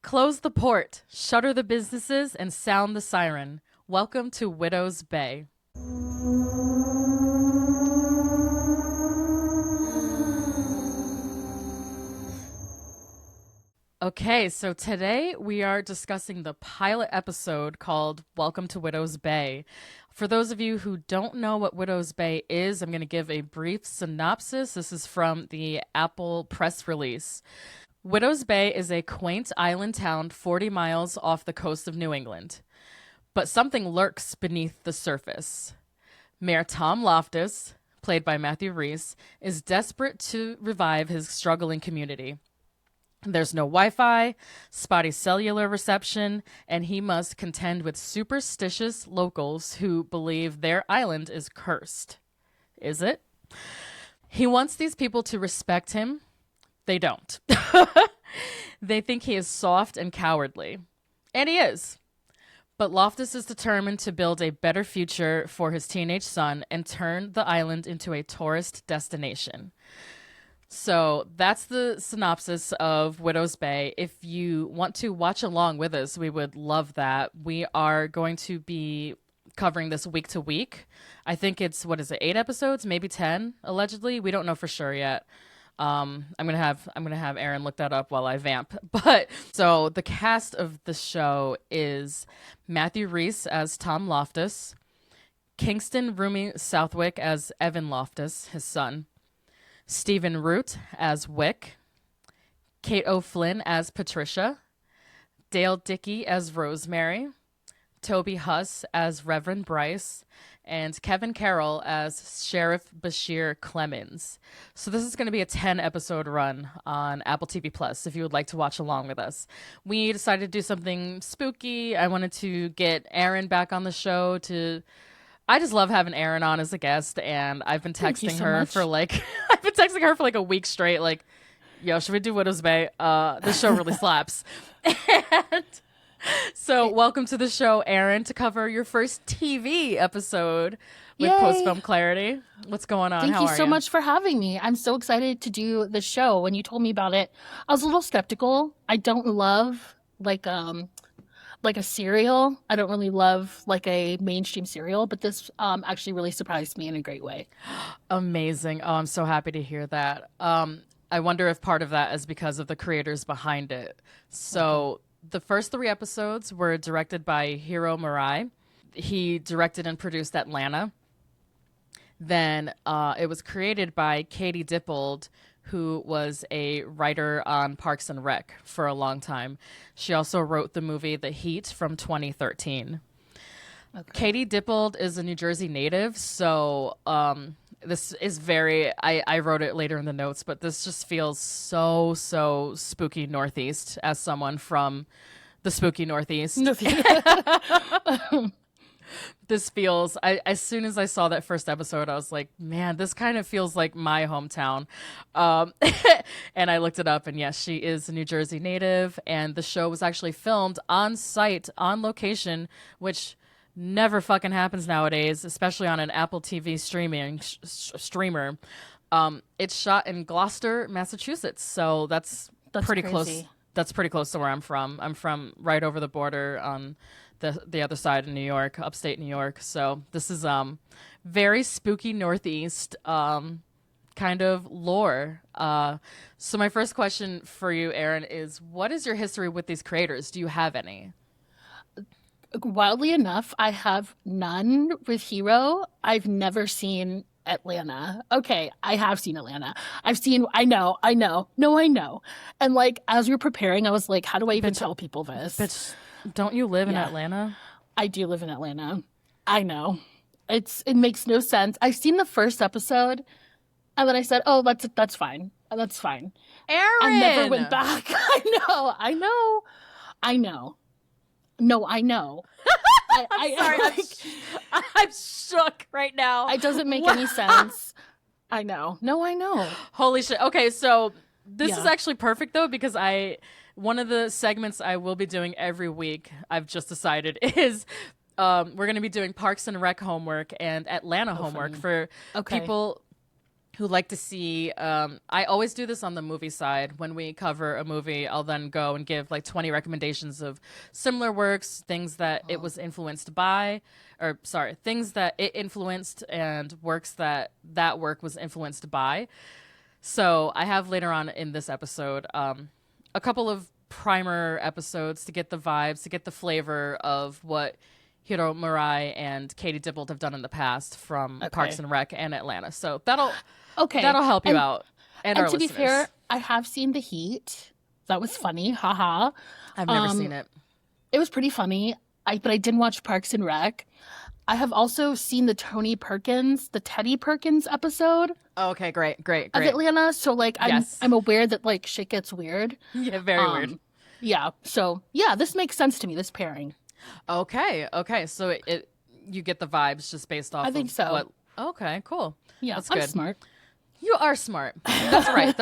Close the port, shutter the businesses, and sound the siren. Welcome to Widow's Bay. Okay, so today we are discussing the pilot episode called Welcome to Widow's Bay. For those of you who don't know what Widow's Bay is, I'm going to give a brief synopsis. This is from the Apple press release. Widow's Bay is a quaint island town 40 miles off the coast of New England. But something lurks beneath the surface. Mayor Tom Loftus, played by Matthew Rhys, is desperate to revive his struggling community. There's no Wi-Fi, spotty cellular reception, and he must contend with superstitious locals who believe their island is cursed. Is it? He wants these people to respect him. They don't. They think he is soft and cowardly. And he is. But Loftus is determined to build a better future for his teenage son and turn the island into a tourist destination. So that's the synopsis of Widow's Bay. If you want to watch along with us, we would love that. We are going to be covering this week to week. I think it's, 8 episodes, maybe 10, allegedly. We don't know for sure yet. I'm gonna have Erin look that up while I vamp. But so the cast of the show is Matthew Rhys as Tom Loftus, Kingston Rumi Southwick as Evan Loftus, his son, Stephen Root as Wick, Kate O'Flynn as Patricia, Dale Dickey as Rosemary, Toby Huss as Reverend Bryce, and Kevin Carroll as Sheriff Bashir Clemens. So this is going to be a 10-episode run on Apple TV Plus if you would like to watch along with us. We decided to do something spooky. I wanted to get Erin back on the show I just love having Erin on as a guest, and I've been texting her for like a week straight, like, yo, should we do Widow's Bay? This show really slaps. And so welcome to the show, Erin, to cover your first TV episode with Post Film Clarity. What's going on? Thank you so much for having me. I'm so excited to do the show. When you told me about it, I was a little skeptical. I don't love like a serial. I don't really love like a mainstream serial, but this actually really surprised me in a great way. Amazing. Oh, I'm so happy to hear that. I wonder if part of that is because of the creators behind it. So the first 3 episodes were directed by Hiro Murai. He directed and produced Atlanta. Then it was created by Katie Dippold, who was a writer on Parks and Rec for a long time. She also wrote the movie The Heat from 2013. Okay. Katie Dippold is a New Jersey native, so this is I wrote it later in the notes, but this just feels so spooky Northeast as someone from the spooky Northeast. This feels, as soon as I saw that first episode, I was like, man, this kind of feels like my hometown. And I looked it up, and yes, she is a New Jersey native, and the show was actually filmed on site, on location, which never fucking happens nowadays, especially on an Apple TV streamer. It's shot in Gloucester, Massachusetts, so that's pretty crazy. Close. That's pretty close to where I'm from. I'm from right over the border on the other side of New York, upstate New York. So this is very spooky Northeast kind of lore. So my first question for you, Erin, is what is your history with these creators? Do you have any? Wildly enough, I have none with Hiro. I've never seen Atlanta. Okay, I have seen Atlanta. I know. No, I know. And like, as we were preparing, I was like, how do I even tell people this? Bitch, don't you live in Atlanta? I do live in Atlanta. I know. It makes no sense. I've seen the first episode, and then I said, oh, that's fine. That's fine. Erin! I never went back. I know. No, I know. I'm sorry. I'm shook right now. It doesn't make any sense. I know. No, I know. Holy shit. Okay, so this is actually perfect, though, because one of the segments I will be doing every week, I've just decided, is we're going to be doing Parks and Rec homework and Atlanta homework for people who like to see, I always do this on the movie side. When we cover a movie, I'll then go and give like 20 recommendations of similar works, things that it was influenced by, or sorry, things that it influenced and works that that work was influenced by. So I have later on in this episode a couple of primer episodes to get the vibes, to get the flavor of what Hiro, Murai, and Katie Dippold have done in the past from Parks and Rec and Atlanta. So that'll help you out. And our to listeners. be fair, I have seen The Heat. That was funny. Haha. I've never seen it. It was pretty funny. But I didn't watch Parks and Rec. I have also seen the Teddy Perkins episode. Oh, okay, great. Of Atlanta. So like I'm aware that like shit gets weird. Yeah, very weird. Yeah. So yeah, this makes sense to me, this pairing. Okay. So you get the vibes just based off. I think so. Okay, cool. Yeah, that's good. I'm smart. You are smart. That's right.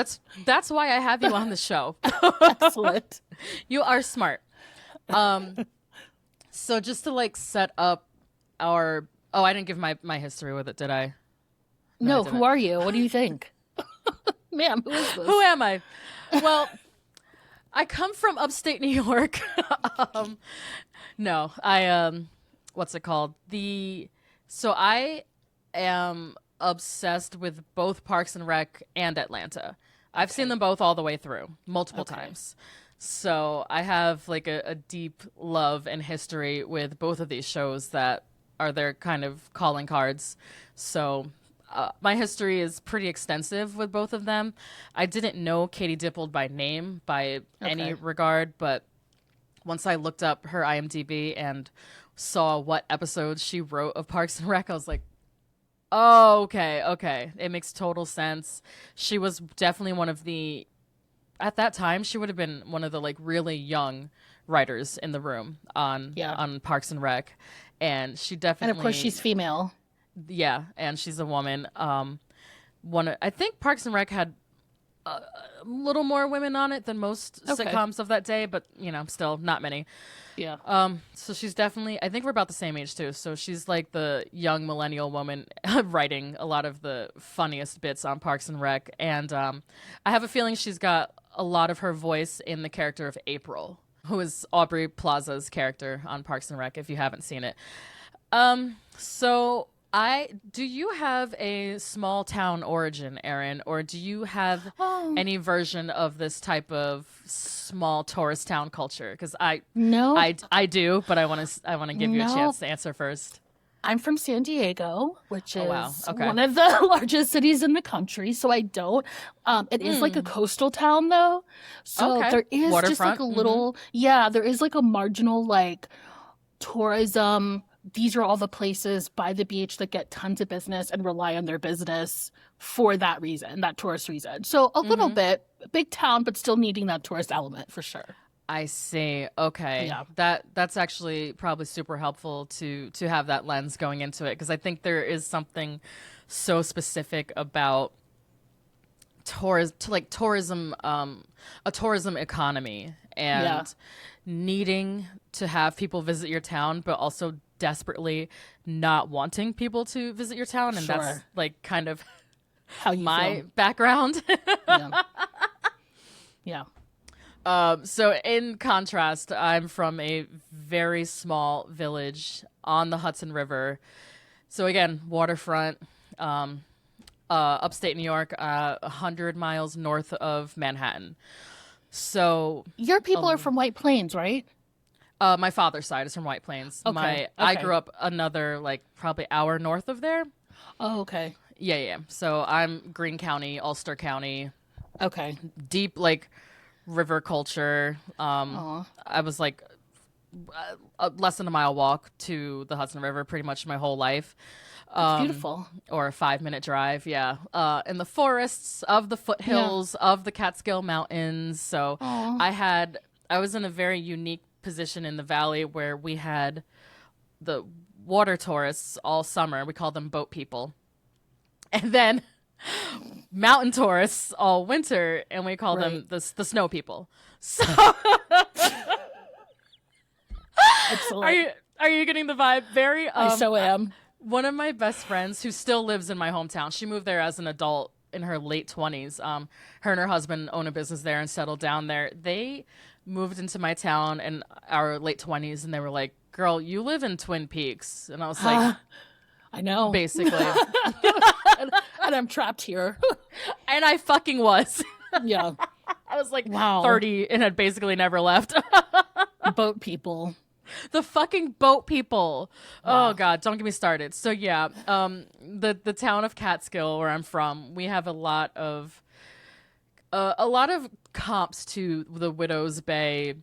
That's why I have you on the show. Excellent. You are smart. So just to like set up our. Oh, I didn't give my history with it, did I? No. Who are you? What do you think? Ma'am, who is this? Who am I? Well, I come from upstate New York. No, what's it called? So I am obsessed with both Parks and Rec and Atlanta. I've seen them both all the way through multiple times. So I have like a deep love and history with both of these shows that are their kind of calling cards. So my history is pretty extensive with both of them. I didn't know Katie Dippold by name by any regard, but once I looked up her IMDb and saw what episodes she wrote of Parks and Rec, I was like, oh, okay. It makes total sense. She was definitely one of the, at that time, she would have been one of the like really young writers in the room on Parks and Rec. And she definitely, and of course she's female. Yeah, and she's a woman. I think Parks and Rec had a little more women on it than most sitcoms of that day, but still not many. Yeah. So she's definitely, I think we're about the same age too. So she's like the young millennial woman writing a lot of the funniest bits on Parks and Rec. And I have a feeling she's got a lot of her voice in the character of April, who is Aubrey Plaza's character on Parks and Rec, if you haven't seen it. So do you have a small town origin, Erin, or do you have any version of this type of small tourist town culture? Because I do, but I want to give you a chance to answer first. I'm from San Diego, which is one of the largest cities in the country, so I don't. It is like a coastal town, though. So there is just like a little, there is like a marginal like tourism. These are all the places by the beach that get tons of business and rely on their business for that reason, that tourist reason. So a little bit, big town, but still needing that tourist element for sure. I see. Okay. Yeah. That's actually probably super helpful to have that lens going into it, because I think there is something so specific about tourism, a tourism economy, and needing to have people visit your town, but also desperately not wanting people to visit your town. And that's like kind of how my background. Yeah. So in contrast, I'm from a very small village on the Hudson River. So again, waterfront, upstate New York, 100 miles north of Manhattan. So your people are from White Plains, right? My father's side is from White Plains. I grew up another like probably hour north of there. Oh, okay. Yeah. So I'm Greene County, Ulster County. Okay. Deep like river culture. I was like less than a mile walk to the Hudson River pretty much my whole life. It's beautiful. Or a 5-minute drive, in the forests of the foothills of the Catskill Mountains. So I was in a very unique position in the valley where we had the water tourists all summer. We called them boat people. And then mountain tourists all winter, and we call them the snow people. So excellent. Are you getting the vibe? Very I so am. One of my best friends who still lives in my hometown, she moved there as an adult in her late 20s. Her and her husband own a business there and settled down there. They moved into my town in our late 20s, and they were like, "Girl, you live in Twin Peaks," and I was like, I know. basically, And I'm trapped here. and I fucking was. Yeah. I was like Wow. 30 and had basically never left. Boat people. The fucking boat people. Wow. Oh God, don't get me started. So yeah, the town of Catskill, where I'm from, we have a lot of comps to the Widow's Bay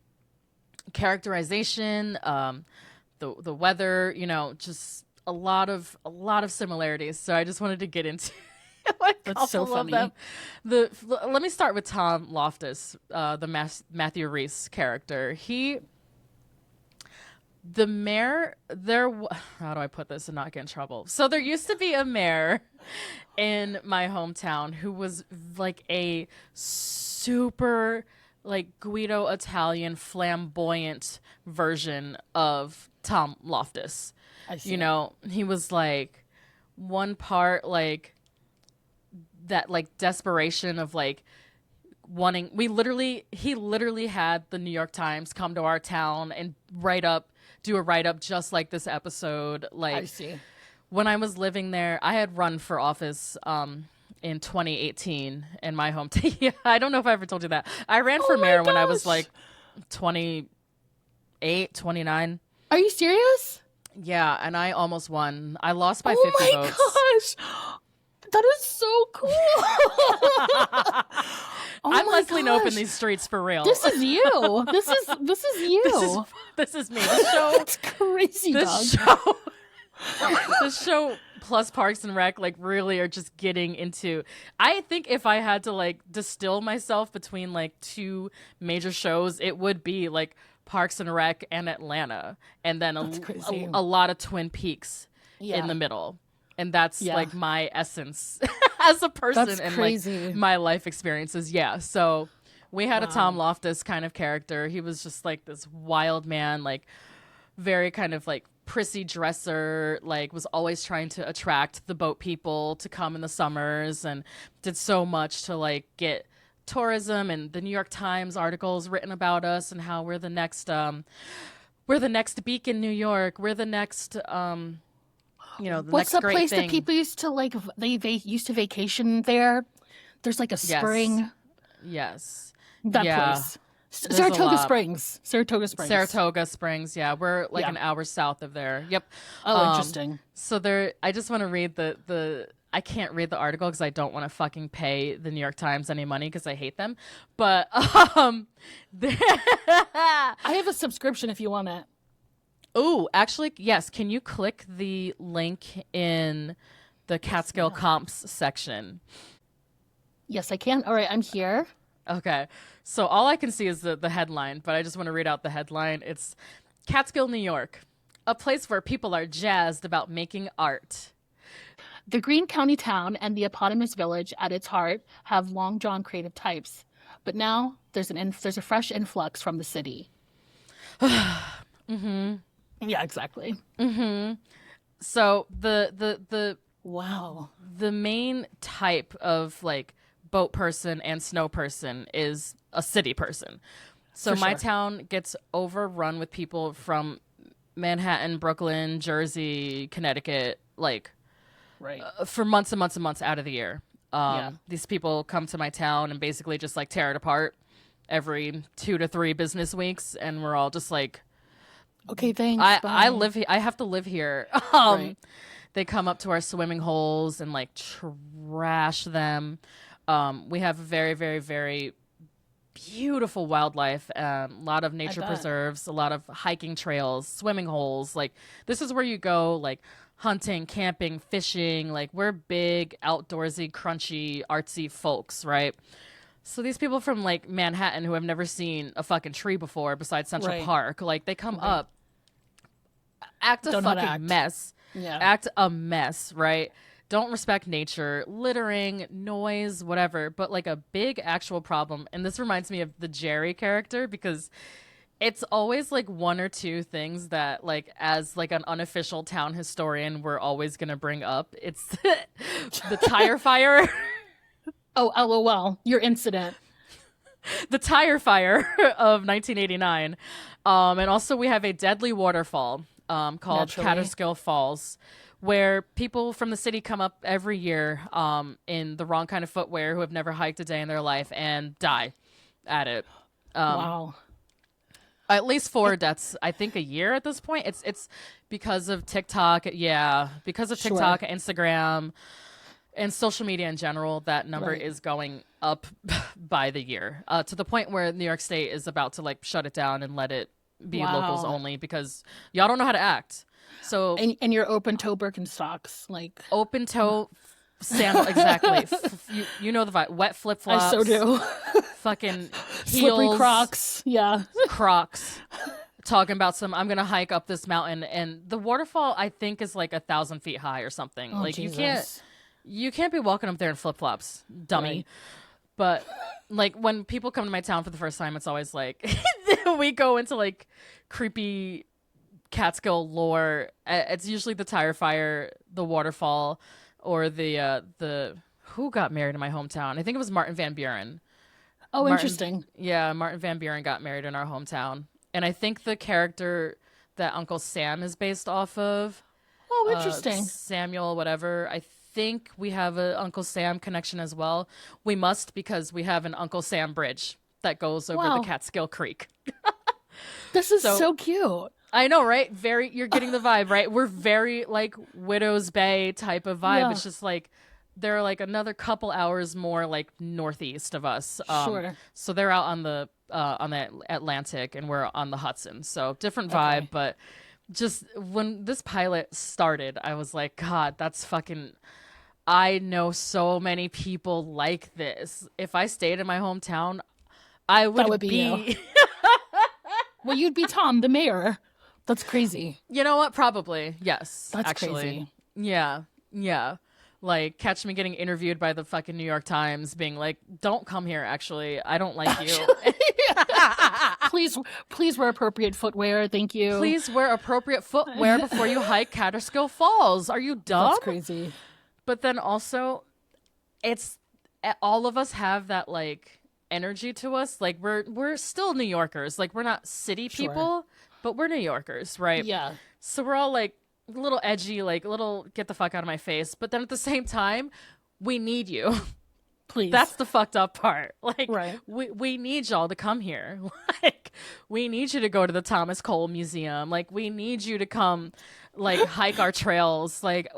characterization, the weather, you know, just a lot of similarities. So I just wanted to get into That's so funny. of them. Let me start with Tom Loftus, the Matthew Rhys character. The mayor there, how do I put this and not get in trouble? So there used to be a mayor in my hometown who was like a super like Guido Italian flamboyant version of Tom Loftus. I see. You know, he was like one part like that like desperation of like wanting he literally had the New York Times come to our town and do a write-up just like this episode. Like, I see. When I was living there, I had run for office in 2018 in my hometown. Yeah, I don't know if I ever told you that. I ran for mayor when I was like 28, 29. Are you serious? Yeah, and I almost won. I lost by 50 votes. votes. Gosh. That is so cool. I'm Leslie Knope in these streets for real. This is you. This is you. This is me. The show. That's crazy, dog. The show plus Parks and Rec like really are just getting into. I think if I had to like distill myself between like two major shows, it would be like Parks and Rec and Atlanta, and then a lot of Twin Peaks in the middle. And that's like my essence as a person and like my life experiences. Yeah. So we had a Tom Loftus kind of character. He was just like this wild man, like very kind of like prissy dresser, like was always trying to attract the boat people to come in the summers and did so much to like get tourism and the New York Times articles written about us and how we're the next Beacon, New York. We're the next, you know, what's the place thing. That people used to like? They used to vacation there. There's like a spring. Yes. That place. Saratoga Springs. Saratoga Springs. Yeah, we're like an hour south of there. Yep. Oh, interesting. So there, I just want to read the. I can't read the article because I don't want to fucking pay the New York Times any money because I hate them. But I have a subscription if you want it. Oh, actually, yes. Can you click the link in the Catskill comps section? Yes, I can. All right, I'm here. Okay. So all I can see is the headline, but I just want to read out the headline. It's Catskill, New York, a place where people are jazzed about making art. The Greene County town and the eponymous village at its heart have long drawn creative types, but now there's a fresh influx from the city. Mm-hmm. Yeah, exactly. Mm-hmm. So the wow. The main type of like boat person and snow person is a city person. So my town gets overrun with people from Manhattan, Brooklyn, Jersey, Connecticut, like for months and months and months out of the year. These people come to my town and basically just like tear it apart every 2 to 3 business weeks, and we're all just like, okay, thanks. I live here. I have to live here. They come up to our swimming holes and like trash them. We have very, very, very beautiful wildlife. A lot of nature preserves, a lot of hiking trails, swimming holes. Like this is where you go, like hunting, camping, fishing. Like we're big, outdoorsy, crunchy, artsy folks, right? So these people from like Manhattan who have never seen a fucking tree before besides Central Park, like they come up, act a fucking mess. Yeah. Act a mess, right? Don't respect nature, littering, noise, whatever, but like a big actual problem. And this reminds me of the Jerry character because it's always like one or two things that like as like an unofficial town historian we're always going to bring up. It's the tire fire. Oh, LOL, your incident. The tire fire of 1989. And also we have a deadly waterfall called Naturally. Catskill Falls, where people from the city come up every year in the wrong kind of footwear, who have never hiked a day in their life, and die at it. Wow. At least 4 deaths, I think, a year at this point. It's because of TikTok. Yeah, because of Sure. TikTok, Instagram, and social media in general. That number Right. is going up by the year, to the point where New York State is about to like shut it down and let it be locals Wow. only because y'all don't know how to act. So And your open toe Birkenstocks, like open toe sandal, exactly. You know the vibe. Wet flip I flops. so do. Fucking Slippery heels, Crocs. Yeah. Crocs. Talking about I'm gonna hike up this mountain, and the waterfall I think is like 1,000 feet high or something. Oh, like Jesus. you can't be walking up there in flip flops, dummy. Right. But like when people come to my town for the first time, it's always like we go into like creepy Catskill lore. It's usually the tire fire, the waterfall, or the who got married in my hometown. I think it was Martin Van Buren. Oh, Martin- interesting. Yeah, Martin Van Buren got married in our hometown, and I think the character that Uncle Sam is based off of, Oh, interesting. Samuel, whatever. I think we have a Uncle Sam connection as well. We must, because we have an Uncle Sam bridge that goes over Wow. the Catskill Creek. This is So- so cute. I know, right? You're getting the vibe, right? We're very like Widow's Bay type of vibe. Yeah. It's just like they're like another couple hours more like northeast of us. Sure. So they're out on the Atlantic, and we're on the Hudson. So different vibe, Okay. but just when this pilot started, I was like, God, that's fucking. I know so many people like this. If I stayed in my hometown, I would, would be you. be Well, you'd be Tom, the mayor. That's crazy. You know what? Probably. Yes. That's actually. crazy. Yeah. Yeah. Like, catch me getting interviewed by the fucking New York Times being like, don't come here, actually. I don't like you. Please wear appropriate footwear. Thank you. Please wear appropriate footwear before you hike Catskill Falls. Are you dumb? That's crazy. But then also, it's all of us have that, like, energy to us. Like, we're still New Yorkers. Like, we're not city Sure. people, but we're New Yorkers, right? Yeah. So we're all like a little edgy, like a little get the fuck out of my face. But then at the same time, we need you. Please. That's the fucked up part. Like, Right. we need y'all to come here. Like, we need you to go to the Thomas Cole Museum. Like, we need you to come, like, hike our trails. Like,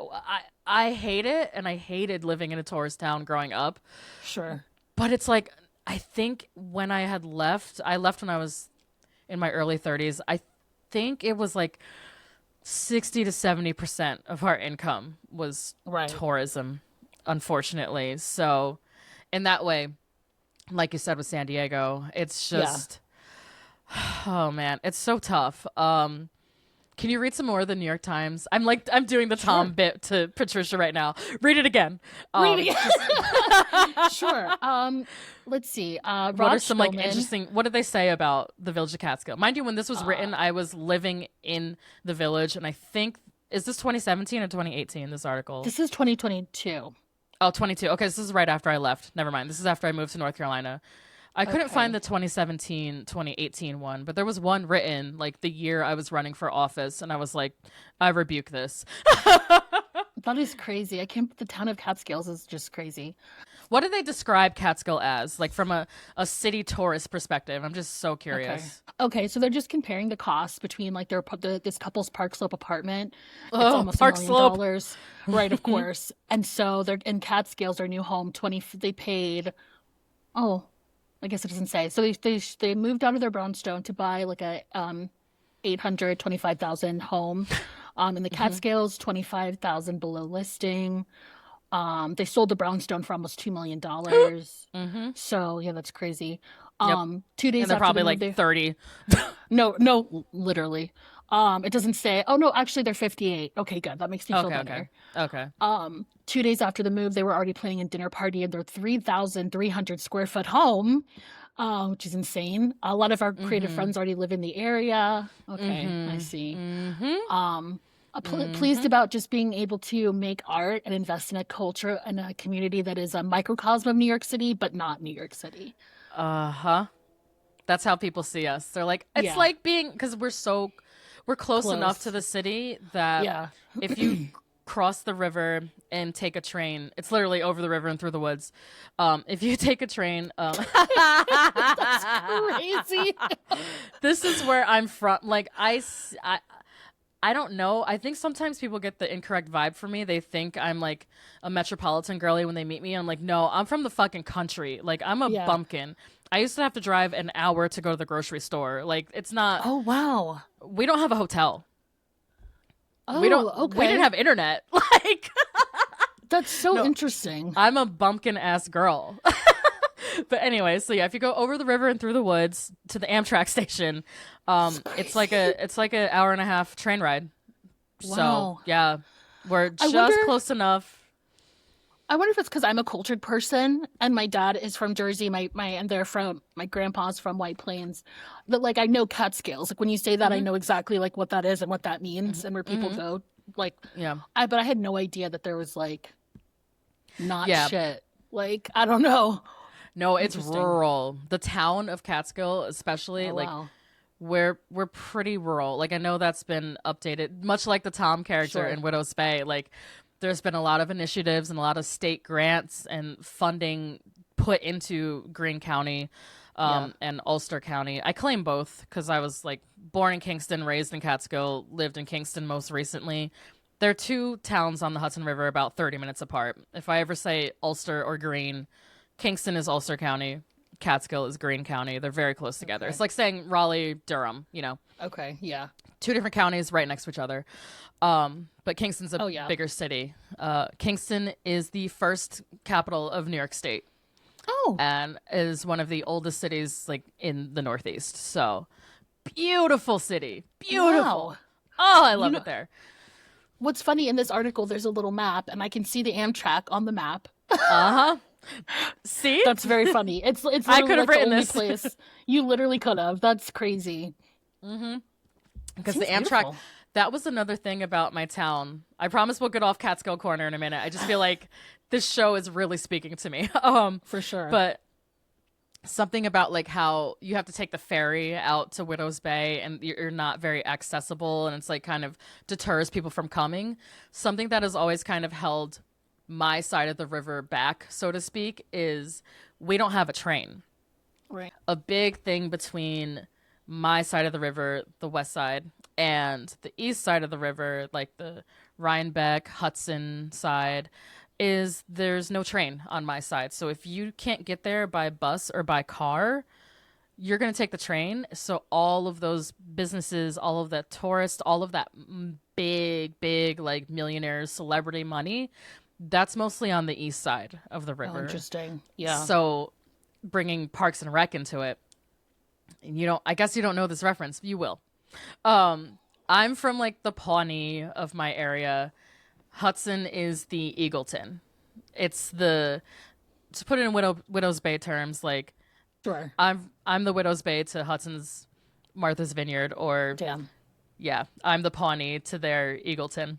I hate it, and I hated living in a tourist town growing up. Sure. But it's like, I think when I left when I was in my early 30s. I think it was like 60 to 70% of our income was Right. tourism, unfortunately. So in that way, like you said with San Diego, it's just, oh man, it's so tough. Can you read some more of the New York Times? I'm doing the Tom bit to Patricia right now. Read it again. Read Sure. Let's see. What Rod are some like Spillman. interesting? What did they say about the village of Catskill? Mind you, when this was written, I was living in the village, and I think is this 2017 or 2018? This article. This is 2022. Oh, 22. Okay, this is right after I left. Never mind. This is after I moved to North Carolina. I couldn't find the 2017, 2018 one, but there was one written like the year I was running for office, and I was like, I rebuke this. That is crazy. The town of Catskills is just crazy. What do they describe Catskill as? Like from a city tourist perspective? I'm just so curious. Okay, so they're just comparing the costs between like this couple's Park Slope apartment. It's Oh, almost Park $1 Slope. million. Right, of course. And so they're in Catskills, their new home, they paid, I guess it doesn't say. So they moved out of their brownstone to buy like a $825,000 home. In the Catskills, $25,000 below listing. They sold the brownstone for almost $2 million. So yeah, that's crazy. 2 days And they're after probably the like move, 30. no, literally. It doesn't say. Oh no, actually they're 58. Okay, good. That makes me feel better. Okay. 2 days after the move, they were already planning a dinner party in their 3,300 square foot home, which is insane. A lot of our creative friends already live in the area. Okay, I see. pleased about just being able to make art and invest in a culture and a community that is a microcosm of New York City, but not New York City. Uh-huh. That's how people see us. They're like, it's Yeah. like being, because we're close enough Close. to the city that Yeah. if you cross the river and take a train, it's literally over the river and through the woods. If you take a train, Crazy. this is where I'm from. Like, I don't know. I think sometimes people get the incorrect vibe from me. They think I'm like a metropolitan girly when they meet me. I'm like, no, I'm from the fucking country. Like, I'm a Yeah. bumpkin. I used to have to drive an hour to go to the grocery store. Like, it's not. Oh, wow. We don't have a hotel. Oh, We don't. okay. We didn't have internet. Like, That's so No. interesting. I'm a bumpkin ass girl. But anyway, so yeah, if you go over the river and through the woods to the Amtrak station, it's like a hour and a half train ride. So Wow. yeah, we're just wonder- close enough. I wonder if it's because I'm a cultured person and my dad is from Jersey, and they're from, my grandpa's from White Plains. That like I know Catskills. Like when you say that, I know exactly like what that is and what that means and where people go. Like, Yeah. but I had no idea that there was like not Yeah. shit. Like I don't know. No, it's Interesting. rural. The town of Catskill, especially, Oh, like wow. we're pretty rural. Like I know that's been updated, much like the Tom character Sure. in Widow's Bay. Like there's been a lot of initiatives and a lot of state grants and funding put into Greene County and Ulster County. I claim both because I was like born in Kingston, raised in Catskill, lived in Kingston most recently. They're two towns on the Hudson River about 30 minutes apart. If I ever say Ulster or Greene, Kingston is Ulster County, Catskill is Greene County. They're very close together. Okay. It's like saying Raleigh, Durham, you know. Okay, yeah. Two different counties right next to each other. But Kingston's a Oh, yeah. bigger city. Kingston is the first capital of New York State Oh, and is one of the oldest cities like in the Northeast. So beautiful city. Beautiful. wow. Oh, I love know- it there. What's funny in this article, there's a little map, and I can see the Amtrak on the map. Uh-huh. See? That's very funny. It's I literally could have like the written only this. place you literally could have. That's crazy. Because the Seems Amtrak, beautiful. that was another thing about my town. I promise we'll get off Catskill Corner in a minute. I just feel like this show is really speaking to me. For sure. But something about like how you have to take the ferry out to Widow's Bay and you're not very accessible and it's like kind of deters people from coming. Something that has always kind of held my side of the river back, so to speak, is we don't have a train. right. A big thing between my side of the river, the west side, and the east side of the river, like the Rhinebeck, Hudson side, is there's no train on my side. So if you can't get there by bus or by car, you're going to take the train. So all of those businesses, all of that tourist, all of that big, like millionaires, celebrity money, that's mostly on the east side of the Oh, river. interesting. Yeah. So bringing Parks and Rec into it, and I guess you don't know this reference. You will. I'm from like the Pawnee of my area. Hudson is the Eagleton. It's to put it in Widow's Bay terms, like Sure. I'm the Widow's Bay to Hudson's Martha's Vineyard, or Damn. yeah, I'm the Pawnee to their Eagleton.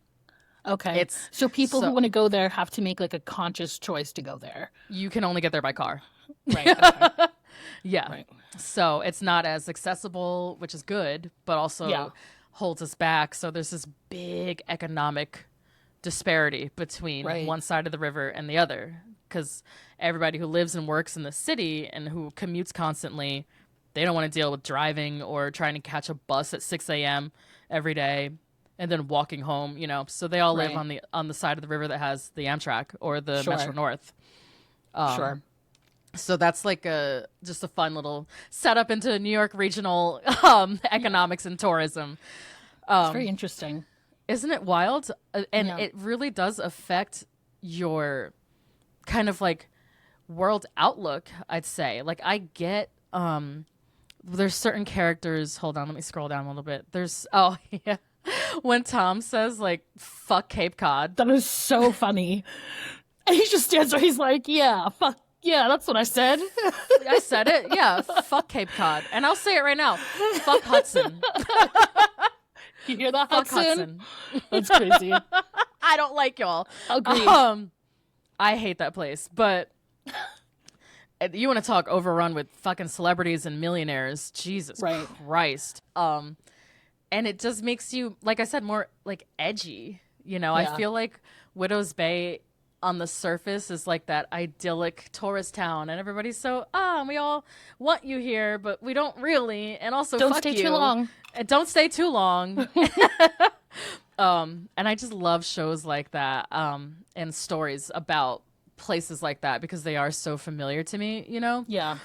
Okay. It's So people so- who want to go there have to make like a conscious choice to go there. You can only get there by car. Right. Okay. Yeah. Right. So it's not as accessible, which is good, but also Yeah. holds us back. So there's this big economic disparity between Right. one side of the river and the other. Because everybody who lives and works in the city and who commutes constantly, they don't want to deal with driving or trying to catch a bus at 6 a.m. every day and then walking home, So they all live Right. on the side of the river that has the Amtrak or the Sure. Metro North. Sure. So that's like just a fun little setup into New York regional economics and tourism. It's very interesting. Isn't it wild? And Yeah. it really does affect your kind of like world outlook, I'd say. Like I get there's certain characters, hold on, let me scroll down a little bit. Yeah. When Tom says like fuck Cape Cod. That is so funny. And he just stands there. He's like, yeah, fuck. Yeah, that's what I said. I said it. Yeah, fuck Cape Cod. And I'll say it right now. Fuck Hudson. You hear that, Fuck Hudson? Hudson. That's crazy. I don't like y'all. Agreed. I hate that place. But you want to talk overrun with fucking celebrities and millionaires? Jesus Right. Christ. And it just makes you, like I said, more like edgy. You know, Yeah. I feel like Widow's Bay on the surface is like that idyllic tourist town, and everybody's so we all want you here, but we don't really, and also Don't fuck stay you. too long. And don't stay too long. And I just love shows like that, and stories about places like that because they are so familiar to me, you know? Yeah.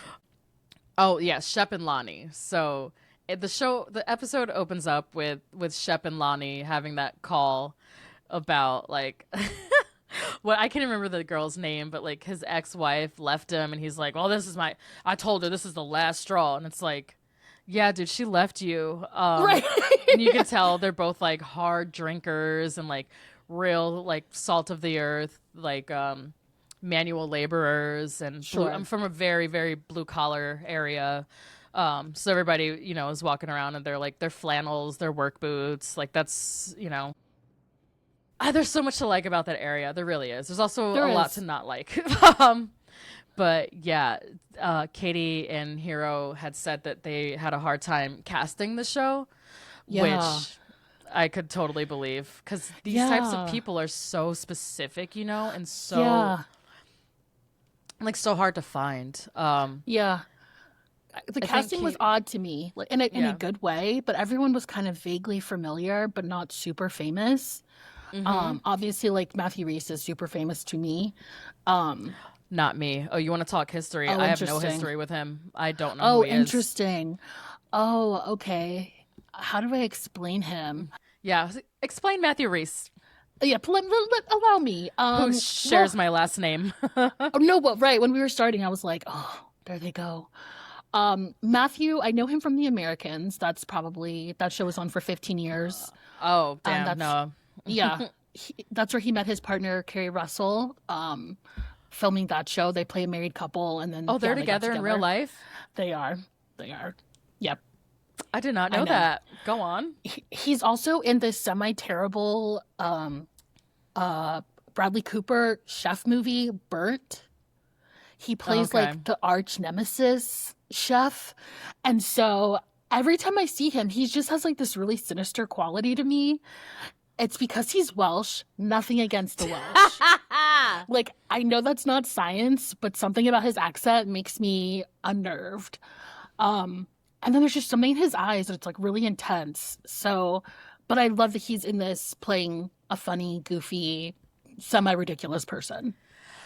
Oh yeah, Shep and Lonnie. So the episode opens up with Shep and Lonnie having that call about like well, I can't remember the girl's name, but like his ex-wife left him and he's like, well, I told her this is the last straw. And it's like, yeah, dude, she left you. Right. And you can tell they're both like hard drinkers and like real like salt of the earth, like manual laborers and Sure. I'm from a very, very blue collar area. So everybody, you know, is walking around and they're like their flannels, their work boots, like that's, you know. There's so much to like about that area. There really is. There's also a lot to not like. But yeah, Katie and Hiro had said that they had a hard time casting the show, which I could totally believe because these types of people are so specific, you know, and so like so hard to find. Yeah. The casting was odd to me, like in a good way, but everyone was kind of vaguely familiar, but not super famous. Obviously, like Matthew Rhys is super famous to me. Not me. Oh, you want to talk history? Oh, I have no history with him. I don't know who he is. Oh, interesting. Oh, okay. How do I explain him? Yeah, explain Matthew Rhys. Yeah, allow me. Who shares my last name. Oh, no, but right, when we were starting, I was like, oh, there they go. Matthew, I know him from The Americans. That show was on for 15 years. Oh, damn, no. Yeah, that's where he met his partner, Kerry Russell, filming that show. They play a married couple, and then they're together in real life? They are. Yep. I did not know that. Go on. He's also in this semi-terrible Bradley Cooper chef movie, Burnt. He plays like the arch nemesis chef. And so every time I see him, he just has like this really sinister quality to me. It's because he's Welsh, nothing against the Welsh. Like, I know that's not science, but something about his accent makes me unnerved. And then there's just something in his eyes that's like really intense. So, but I love that he's in this playing a funny, goofy, semi-ridiculous person.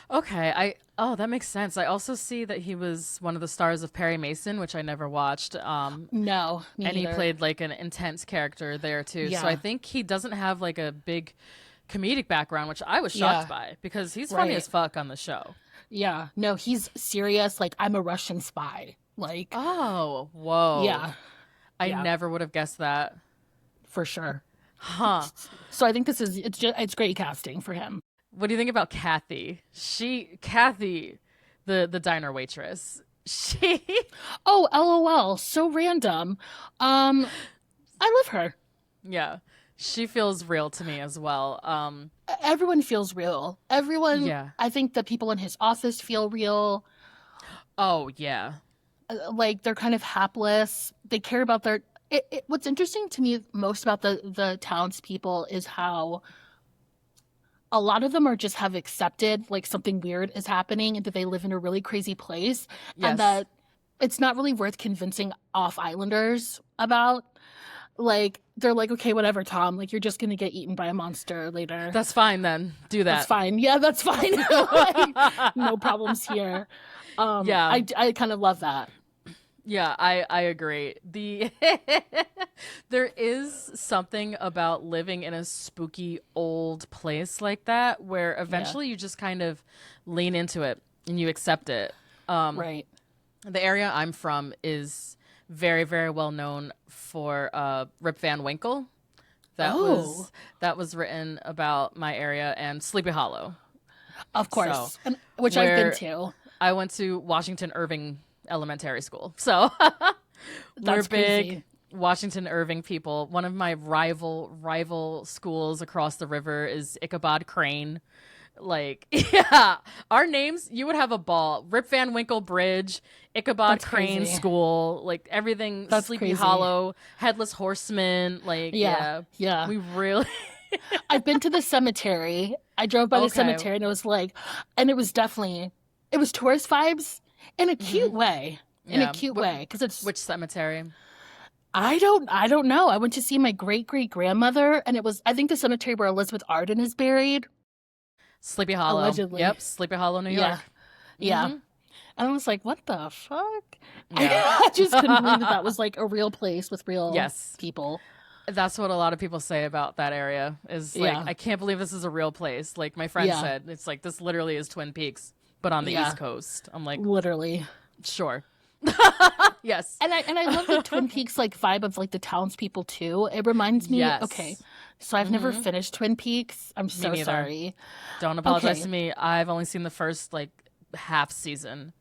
Okay, that makes sense. I also see that he was one of the stars of Perry Mason, which I never watched. No, me and neither. he played like an intense character there too. Yeah. So I think he doesn't have like a big comedic background, which I was shocked by because he's funny as fuck on the show. Yeah, no, he's serious. Like, I'm a Russian spy. Like, oh, whoa, yeah, I never would have guessed that for sure. Huh. So I think it's great casting for him. What do you think about Kathy? Kathy, the diner waitress. Oh, LOL, so random. I love her. Yeah, she feels real to me as well. Everyone feels real. Everyone. Yeah. I think the people in his office feel real. Oh yeah. Like, they're kind of hapless. They care about their. What's interesting to me most about the townspeople is how a lot of them have accepted like something weird is happening and that they live in a really crazy place, and that it's not really worth convincing off-islanders about. Like, they're like, okay, whatever, Tom. Like, you're just gonna get eaten by a monster later. That's fine then. Do that. That's fine. Yeah, that's fine. Like, no problems here. Yeah, I kind of love that. Yeah, I agree. There is something about living in a spooky old place like that where eventually you just kind of lean into it and you accept it. Right. The area I'm from is very, very well known for Rip Van Winkle. That was written about my area, and Sleepy Hollow. Of course, which I've been to. I went to Washington Irving Elementary School, so we're big. Crazy. Washington Irving people. One of my rival schools across the river is Ichabod Crane. Like, yeah, our names, you would have a ball. Rip Van Winkle Bridge, Ichabod That's Crane crazy. School, like everything, That's Sleepy crazy. Hollow, Headless Horseman, like, Yeah. Yeah. we really, I've been to the cemetery. I drove by the Okay. cemetery and it was like, and it was definitely, it was tourist vibes in a cute way. In Yeah. a cute Wh- way. Because it's, which cemetery? I don't know. I went to see my great-great-grandmother and it was, I think the cemetery where Elizabeth Arden is buried. Sleepy Hollow. Allegedly. Yep, Sleepy Hollow, New Yeah. York. Yeah. Mhm. And I was like, what the fuck? Yeah. I just couldn't believe that was like a real place with real Yes. people. That's what a lot of people say about that area is like, Yeah. I can't believe this is a real place. Like my friend Yeah. said, it's like, this literally is Twin Peaks, but on the Yeah. East Coast. I'm like, Literally. sure. Yes. And I love the Twin Peaks like vibe of like the townspeople too. It reminds me. Yes. Okay, so I've never finished Twin Peaks. I'm so neither. sorry. Don't apologize Okay. to me. I've only seen the first like half season.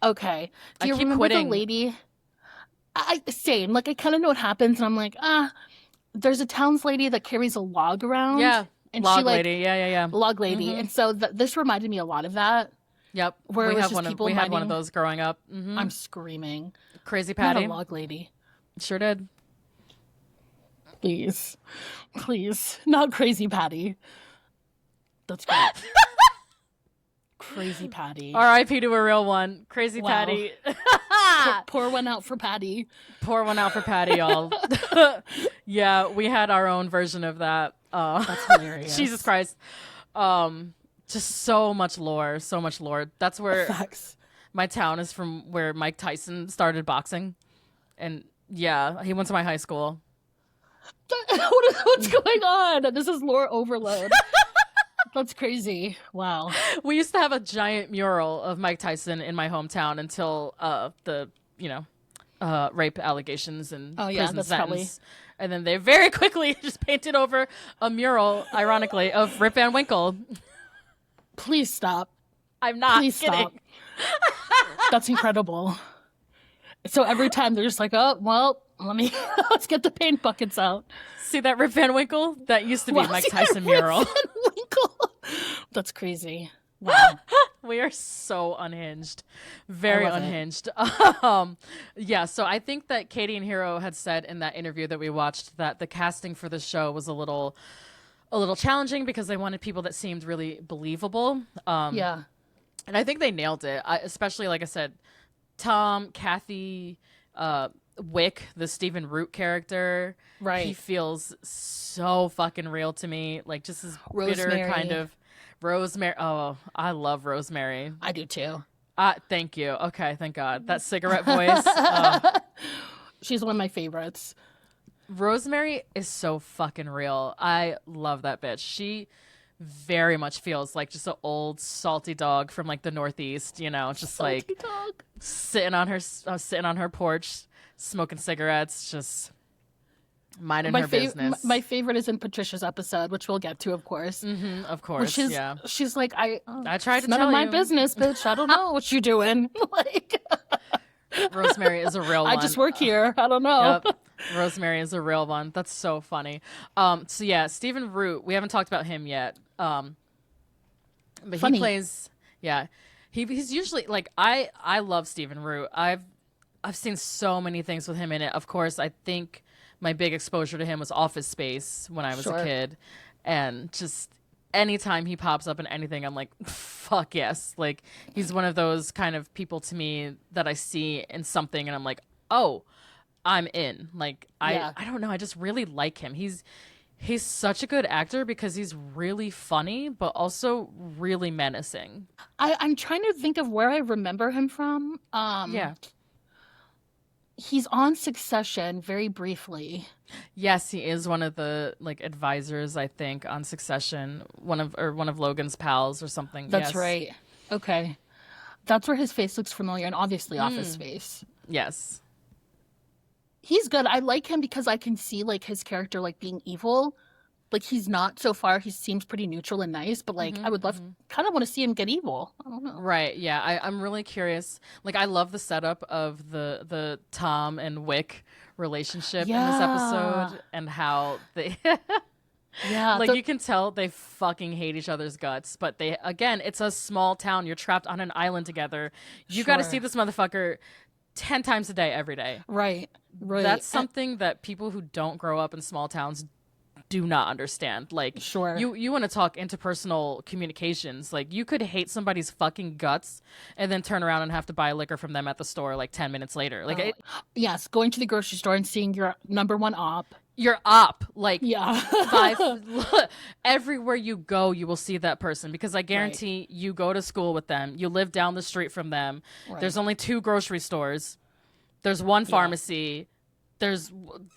Okay, do I you keep remember quitting. the lady? Same. Like I kind of know what happens, and I'm like, there's a towns lady that carries a log around. Yeah. and Log she like lady. Yeah. log lady, and so this reminded me a lot of that. Yep. Where it we was have just one of people we had one of minding- those growing up. Hmm. I'm screaming. Crazy Not Patty. a log lady. Sure did. Please. Please. Not Crazy Patty. That's great. Crazy Patty. R.I.P. to a real one. Crazy Wow. Patty. Pour one out for Patty. Pour one out for Patty, y'all. Yeah, we had our own version of that. That's hilarious. Jesus Christ. Just so much lore. So much lore. That's where Facts. my town is from, where Mike Tyson started boxing. And yeah, he went to my high school. What's going on? This is lore overload. That's crazy. Wow. We used to have a giant mural of Mike Tyson in my hometown until the rape allegations and Oh, yeah, prison that's sentence. probably- And then they very quickly just painted over a mural, ironically, of Rip Van Winkle. Please stop. I'm not Please kidding. stop. That's incredible. So every time they're just like, oh, well, let's get the paint buckets out. See that Rip Van Winkle? That used to be Wow, Mike see that Tyson Rip mural. Van Winkle? That's crazy. Wow. We are so unhinged. Very I love it. unhinged. Yeah, so I think that Katie and Hiro had said in that interview that we watched that the casting for the show was a little challenging because they wanted people that seemed really believable. Yeah. And I think they nailed it. Especially, like I said, Tom, Kathy, Wick, the Stephen Root character. Right. He feels so fucking real to me. Like just this bitter Rosemary. kind of Rosemary. Oh, I love Rosemary. I do too. Thank you. Okay, thank God. That cigarette voice. She's one of my favorites. Rosemary is so fucking real. I love that bitch. She very much feels like just an old salty dog from like the Northeast, just like Salty dog. sitting on her porch, smoking cigarettes, just minding her business. My favorite is in Patricia's episode, which we'll get to, of course. Of Where course, she's, yeah. she's like, I tried it's to none tell of my you. business, bitch. I don't know what you're doing. Like, Rosemary is a real one. I just work here. I don't know. Yep. Rosemary is a real one. That's so funny. So yeah, Stephen Root, we haven't talked about him yet. But Funny. he plays, yeah. He's usually like I love Stephen Root. I've seen so many things with him in it. Of course, I think my big exposure to him was Office Space when I was a Sure. kid. And just anytime he pops up in anything, I'm like, fuck yes. Like he's one of those kind of people to me that I see in something and I'm like, oh, I'm in. Like Yeah. I don't know, I just really like him. He's such a good actor because he's really funny, but also really menacing. I'm trying to think of where I remember him from. Yeah. He's on Succession very briefly. Yes, he is one of the like advisors, I think, on Succession. One of Logan's pals or something. That's Yes. right. Okay. That's where his face looks familiar, and obviously Office Space. Yes. He's good. I like him because I can see like his character like being evil, Like, he's not so far. He seems pretty neutral and nice, but like, I would love, kind of want to see him get evil. I don't know. Right. Yeah. I'm really curious. Like, I love the setup of the Tom and Wick relationship in this episode and how they. Yeah, like you can tell they fucking hate each other's guts, but they again, it's a small town. You're trapped on an island together. You got to see this motherfucker 10 times a day, every day. Right. That's something that people who don't grow up in small towns do not understand. Like, you want to talk interpersonal communications. Like, you could hate somebody's fucking guts and then turn around and have to buy liquor from them at the store like 10 minutes later. Like, yes, going to the grocery store and seeing your number one op. You're up. Like, yeah. everywhere you go, you will see that person, because I guarantee you go to school with them. You live down the street from them. Right. There's only 2 grocery stores. There's 1 pharmacy.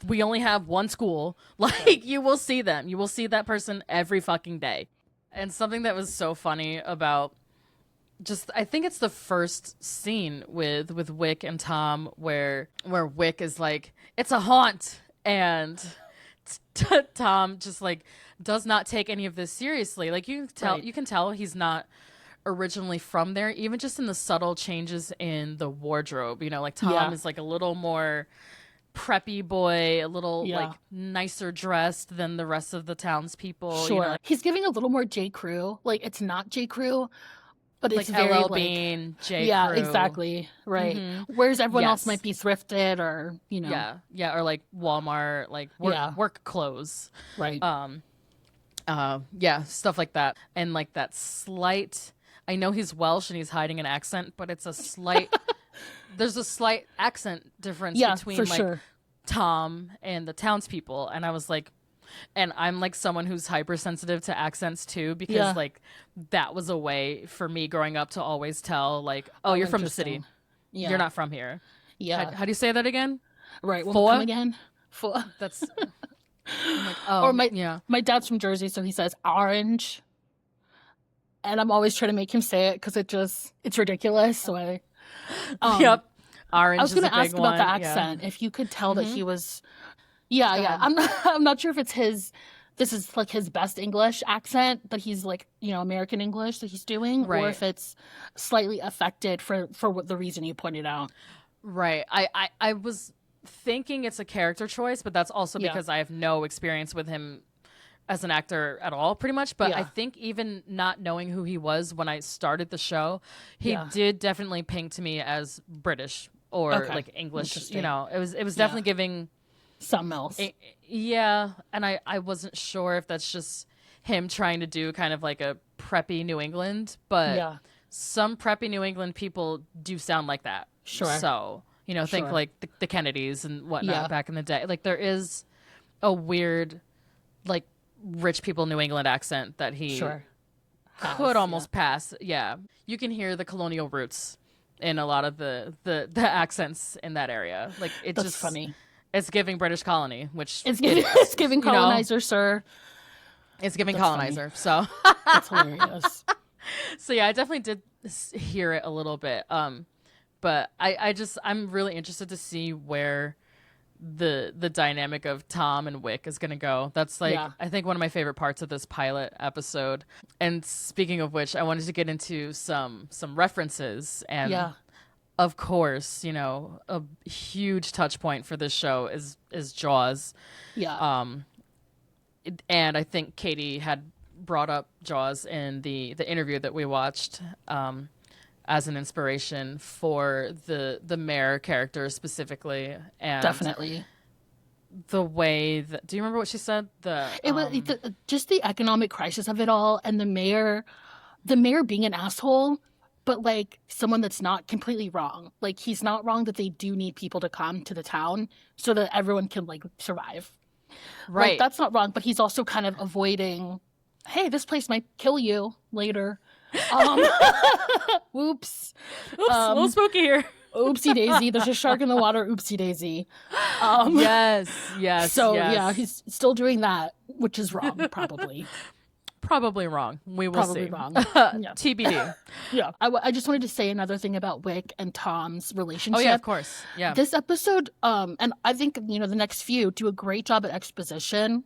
We only have 1 school. Like, you will see them. You will see that person every fucking day. And something that was so funny about I think it's the first scene with Wick and Tom where Wick is like, it's a haunt. And Tom just like does not take any of this seriously. Like, you can tell he's not originally from there, even just in the subtle changes in the wardrobe. You know, like Tom is like a little more preppy boy, a little like nicer dressed than the rest of the townspeople. Sure, you know? He's giving a little more J. Crew. Like, it's not J. Crew, but it's like very LL Bean, J. Crew. Yeah, exactly. Right. Whereas everyone else might be thrifted or, you know. Yeah, or like Walmart, like work clothes. Right. Stuff like that. And like that slight, I know he's Welsh and he's hiding an accent, but it's a slight there's a slight accent difference between like Tom and the townspeople. And I was like, and I'm like someone who's hypersensitive to accents too, because like that was a way for me growing up to always tell, like, oh, you're from the city. Yeah. You're not from here. Yeah. How do you say that again? Right. Well, come again. That's I'm like, oh, or my dad's from Jersey, so he says orange. And I'm always trying to make him say it because it's ridiculous. So yep. Orange. I was going to ask about the accent. If you could tell that he was, I'm not sure if this is like his best English accent, but he's like, you know, American English that he's doing, or if it's slightly affected for what the reason you pointed out. Right. I was thinking it's a character choice, but that's also because I have no experience with him as an actor at all, pretty much. But I think even not knowing who he was when I started the show, he did definitely ping to me as British or like English. You know, it was definitely giving something else. And I wasn't sure if that's just him trying to do kind of like a preppy New England, but some preppy New England people do sound like that. Sure. So, you know, think like the Kennedys and whatnot back in the day. Like, there is a weird, like, rich people New England accent that he could almost pass. Yeah. You can hear the colonial roots in a lot of the accents in that area. Like, it's just funny. It's giving British colony, which it's giving colonizer, sir. It's giving colonizer. Funny. So that's hilarious. So yeah, I definitely did hear it a little bit. But I'm really interested to see where the dynamic of Tom and Wick is going to go. That's like, I think one of my favorite parts of this pilot episode. And speaking of which, I wanted to get into some references. And of course, you know, a huge touch point for this show is Jaws. Yeah. And I think Katie had brought up Jaws in the interview that we watched, as an inspiration for the mayor character specifically. And definitely the way that, do you remember what she said? It was just the economic crisis of it all, and the mayor being an asshole, but like someone that's not completely wrong. Like, he's not wrong that they do need people to come to the town so that everyone can like survive. Right. Like, that's not wrong, but he's also kind of avoiding, hey, this place might kill you later. Oops, a little spooky here. Oopsie daisy. There's a shark in the water. Oopsie daisy. Yes. So he's still doing that, which is wrong, probably. Probably wrong. We will probably see. Wrong. TBD. I just wanted to say another thing about Wick and Tom's relationship. Oh yeah, of course. Yeah. This episode, and I think, you know, the next few do a great job at exposition.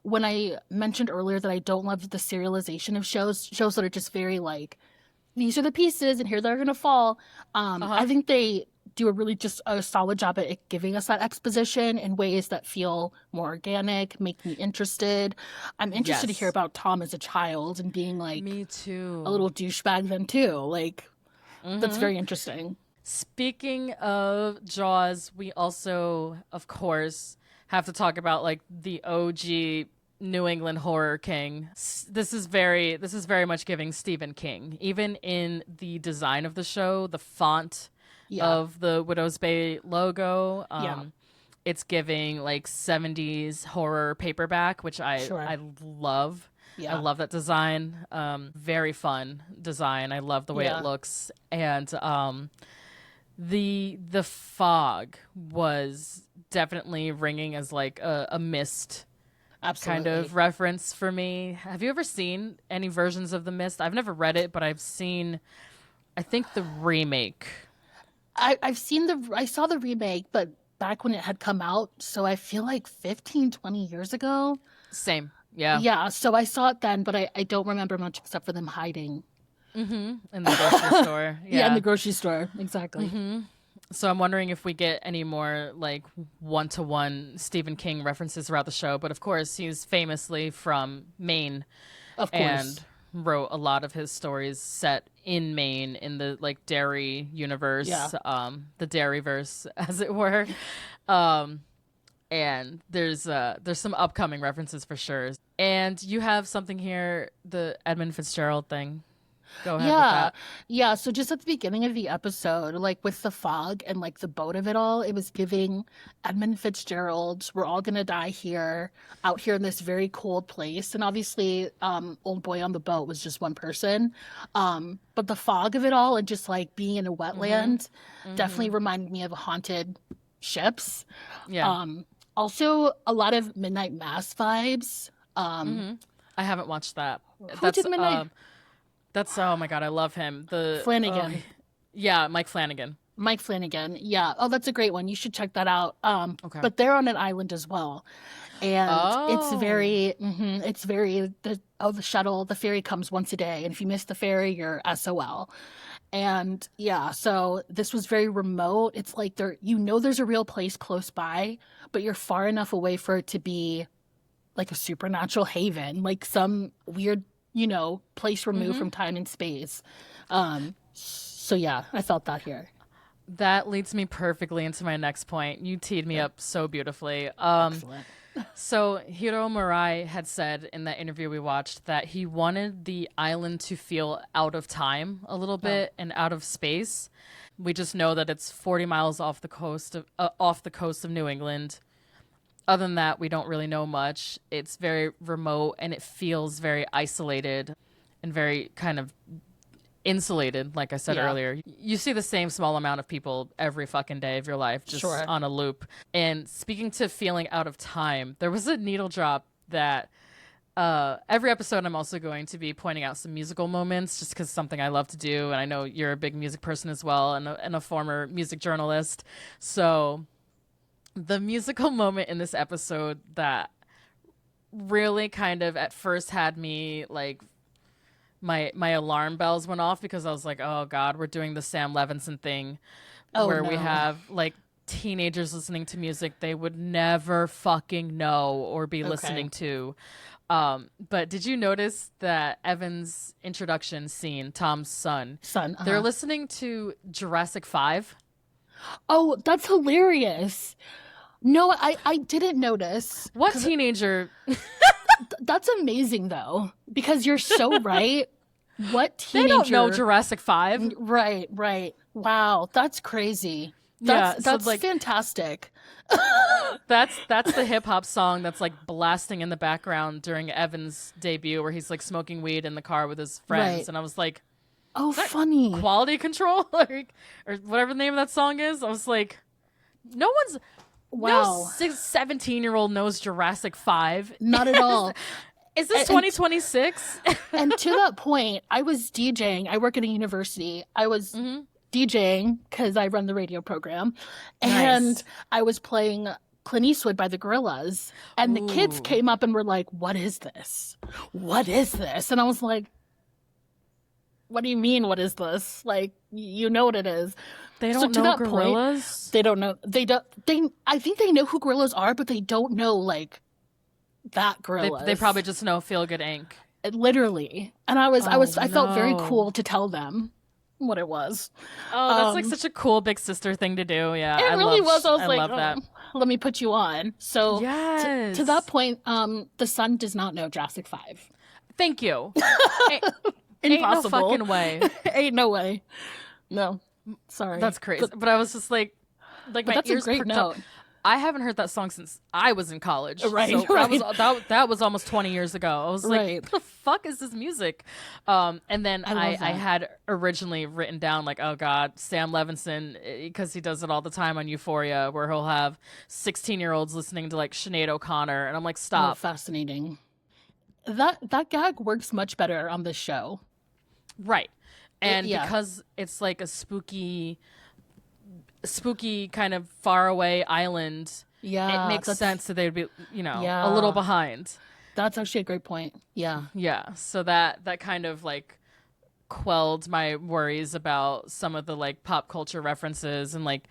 when I mentioned earlier that I don't love the serialization of shows that are just very like, these are the pieces and here they're gonna fall. I think they do a really just a solid job at giving us that exposition in ways that feel more organic, make me interested. I'm interested to hear Yes. about Tom as a child and being like Me a too. little douchebag then too. Like, that's Mm-hmm. very interesting. Speaking of Jaws, we also, of course, have to talk about like the OG New England horror king. This is very much giving Stephen King. Even in the design of the show, the font Yeah. of the Widow's Bay logo, Yeah. it's giving like 70s horror paperback, which Sure. I love. I Yeah. love that design. Very fun design. I love the way it Yeah. looks. And the fog was definitely ringing as like a mist kind Absolutely. of reference for me. Have you ever seen any versions of The Mist? I've never read it, but I've seen, I think, the remake. I saw the remake, but back when it had come out, so I feel like 15, 20 years ago. Same. Yeah. Yeah, so I saw it then, but I don't remember much except for them hiding. Mm-hmm. In the grocery store. Yeah, in Yeah. the grocery store. Exactly. So I'm wondering if we get any more like one-to-one Stephen King references throughout the show. But of course, he's famously from Maine Of and course. wrote a lot of his stories set in Maine in the like dairy universe, Yeah. the dairyverse, as it were. And there's some upcoming references for sure. And you have something here, the Edmund Fitzgerald thing. Go ahead with Yeah. that. Yeah, so just at the beginning of the episode, like with the fog and like the boat of it all, it was giving Edmund Fitzgerald, we're all gonna die here, out here in this very cold place. And obviously, Old Boy on the Boat was just one person. But the fog of it all and just like being in a wetland definitely reminded me of haunted ships. Yeah. Also a lot of Midnight Mass vibes. I haven't watched that. Who did Midnight? That's oh my god, I love him. The Flanagan. yeah, Mike Flanagan. Mike Flanagan. Yeah. Oh, that's a great one. You should check that out. Okay. But they're on an island as well. And it's Oh. very, the shuttle, the ferry comes once a day. And if you miss the ferry, you're SOL. And yeah, so this was very remote. It's like there's a real place close by, but you're far enough away for it to be like a supernatural haven, like some weird, place removed from time and space. So yeah, I felt that here. That leads me perfectly into my next point. You teed me up so beautifully. Excellent. So Hiro Murai had said in that interview we watched that he wanted the island to feel out of time a little bit and out of space. We just know that it's 40 miles off the coast of New England. Other than that, we don't really know much. It's very remote and it feels very isolated and very kind of insulated, like I said Yeah. earlier. You see the same small amount of people every fucking day of your life, just Sure. on a loop. And speaking to feeling out of time, there was a needle drop that every episode I'm also going to be pointing out some musical moments just because it's something I love to do. And I know you're a big music person as well and a former music journalist. So the musical moment in this episode that really kind of at first had me like my alarm bells went off because I was like, oh God, we're doing the Sam Levinson thing where we no. have like teenagers listening to music they would never fucking know or be listening to. But did you notice that Evan's introduction scene, Tom's son, they're listening to Jurassic 5? Oh, that's hilarious. No, I didn't notice. What teenager? That's amazing though, because you're so right. What They teenager? don't know Jurassic 5. Right. Wow, that's crazy. Yeah, That's so, like, fantastic. That's the hip hop song that's like blasting in the background during Evan's debut where he's like smoking weed in the car with his friends. Right. And I was like, Oh, funny. quality control or whatever the name of that song is. I was like, no Wow. 17-year-old knows Jurassic 5. Not at all. Is this 2026? And to that point, I was DJing. I work at a university. I was DJing because I run the radio program. And Nice. I was playing Clint Eastwood by the Gorillaz. And the kids Ooh. came up and were like, what is this? What is this? And I was like, what do you mean, what is this? Like, you know what it is. They So don't to know that point, gorillas? they don't know. I think they know who Gorillaz are, but they don't know, like, that Gorillaz. They probably just know Feel Good Inc. Literally. And I felt very no. cool to tell them what it was. Oh, that's like such a cool big sister thing to do. Yeah, It really was. I was like, love that. Let me put you on. So Yes. to that point, the son does not know Jurassic 5. Thank you. Impossible. Ain't no fucking way. Ain't no way. No. Sorry. That's crazy. But I was just like my that's a ears great perked up. note. I haven't heard that song since I was in college. Right, So right. that was almost 20 years ago. I was like, Right. what the fuck is this music? And then I love I that. had originally written down like, oh God, Sam Levinson, because he does it all the time on Euphoria, where he'll have 16-year-olds listening to like Sinead O'Connor. And I'm like, Oh, stop. fascinating. That gag works much better on this show. Right. And yeah. because it's like a spooky kind of faraway island, Yeah. it makes that's- sense that they'd be, a Yeah. little behind. That's actually a great point. Yeah. Yeah. So that kind of like quelled my worries about some of the like pop culture references and like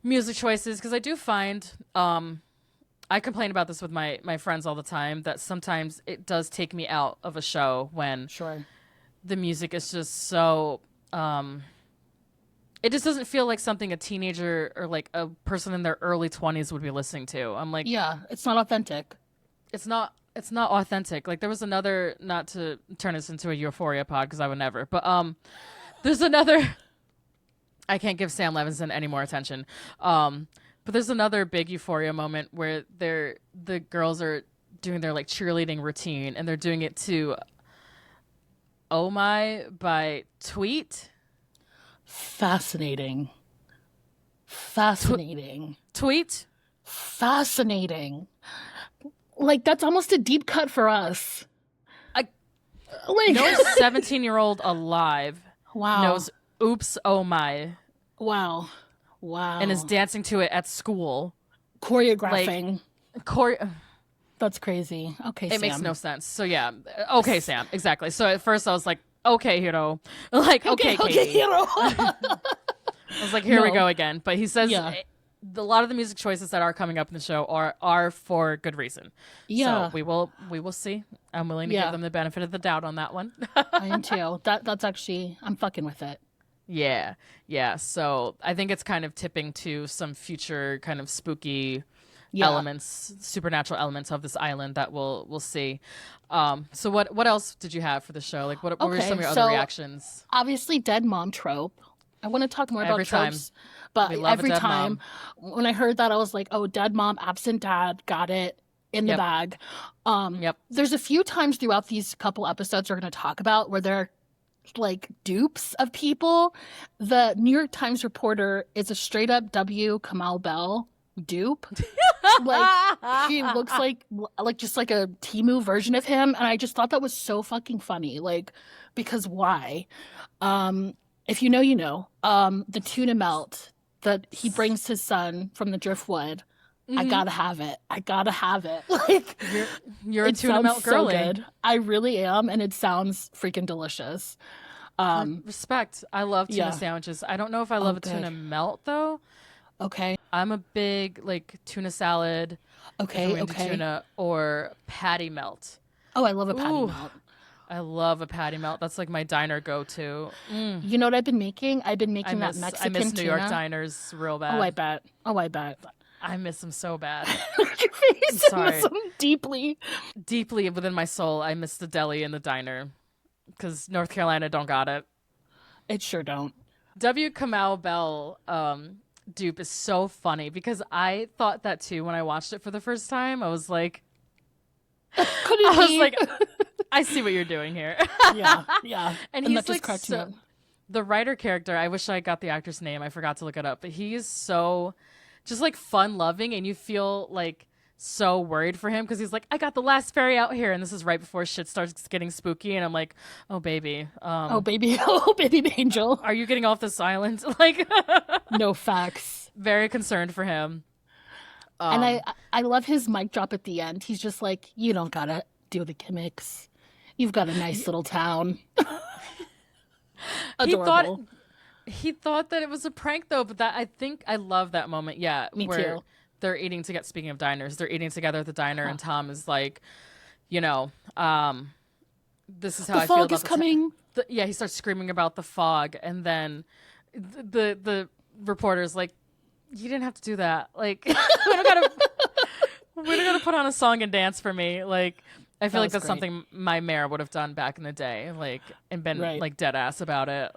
music choices, because I do find I complain about this with my friends all the time, that sometimes it does take me out of a show when Sure. the music is just so it just doesn't feel like something a teenager or like a person in their early 20s would be listening to. I'm like, Yeah. It's not authentic. it's not authentic. Like there was another, not to turn this into a Euphoria pod because I would never, but there's another I can't give Sam Levinson any more attention. But there's another big Euphoria moment where the girls are doing their like cheerleading routine, and they're doing it to Oh My by Tweet. Fascinating. Fascinating. Tweet? Fascinating. Like, that's almost a deep cut for us. I- Like, No 17-year-old alive wow. knows Oops Oh My Wow. Wow. and is dancing to it at school. choreographing. Like, That's crazy. Okay, it Sam. makes no sense. So yeah, okay, Sam, exactly. So at first I was like, okay, Hiro, like okay, Katie. Hiro. I was like, here we No. go again. But he says Yeah. a lot of the music choices that are coming up in the show are for good reason. Yeah. So we will see. I'm willing to Yeah. give them the benefit of the doubt on that one. I am too. That's actually, I'm fucking with it. Yeah. So I think it's kind of tipping to some future kind of spooky Yeah. elements, supernatural elements of this island that we'll see. So what else did you have for the show? Like what were Okay, some of your so- other reactions? Obviously, dead mom trope. I want to talk more Every about time. tropes, but We love a every dead time when I heard that, I was like, "Oh, dead mom, absent dad, got it in the Yep. bag." Yep. There's a few times throughout these couple episodes we're going to talk about where they're like dupes of people. The New York Times reporter is a straight up W. Kamau Bell dupe. Like he looks like just like a Temu version of him, and I just thought that was so fucking funny. Like, because why? If you know, you know. The tuna melt that he brings his son from the driftwood. I gotta have it. I gotta have it. Like, You're a it tuna sounds melt so girly. good. I really am, and it sounds freaking delicious. Respect. I love tuna Yeah. sandwiches. I don't know if I love a good. tuna melt though. Okay, I'm a big like tuna salad, if I'm okay, into okay. tuna, or patty melt. Oh, I love a patty Ooh. melt. I love a patty melt. That's like my diner go-to. You know what I've been making? I've been I making miss that Mexican I miss New York tuna. diners real bad. Oh, I bet. Oh, I bet. I miss them so bad. Your face Sorry. miss them deeply. Deeply within my soul, I miss the deli and the diner because North Carolina don't got it. It sure don't. W. Kamau Bell dupe is so funny because I thought that too when I watched it for the first time. I was like, Could it I was be? like, I see what you're doing here. yeah, yeah. And that he's just like cracked me up. the writer character. I wish I got the actor's name. I forgot to look it up, but he is so just like fun loving, and you feel like so worried for him because he's like, I got the last ferry out here, and this is right before shit starts getting spooky, and I'm like, oh baby, Oh, baby. Oh, baby angel. are you getting off this island? Like, No facts. very concerned for him. And I love his mic drop at the end. He's just like, you don't gotta do the gimmicks. You've got a nice little town. Adorable. He thought that it was a prank though, but I think I love that moment. Yeah, Me where too. they're eating together. Speaking of diners, they're eating together at the diner, and Tom is like, this is how The I feel fog about is coming. yeah, he starts screaming about the fog, and then the reporter's like, "You didn't have to do that. Like, we don't gotta put on a song and dance for me." Like, I feel like that's great. something my mayor would have done back in the day, like, and been Right. like dead ass about it.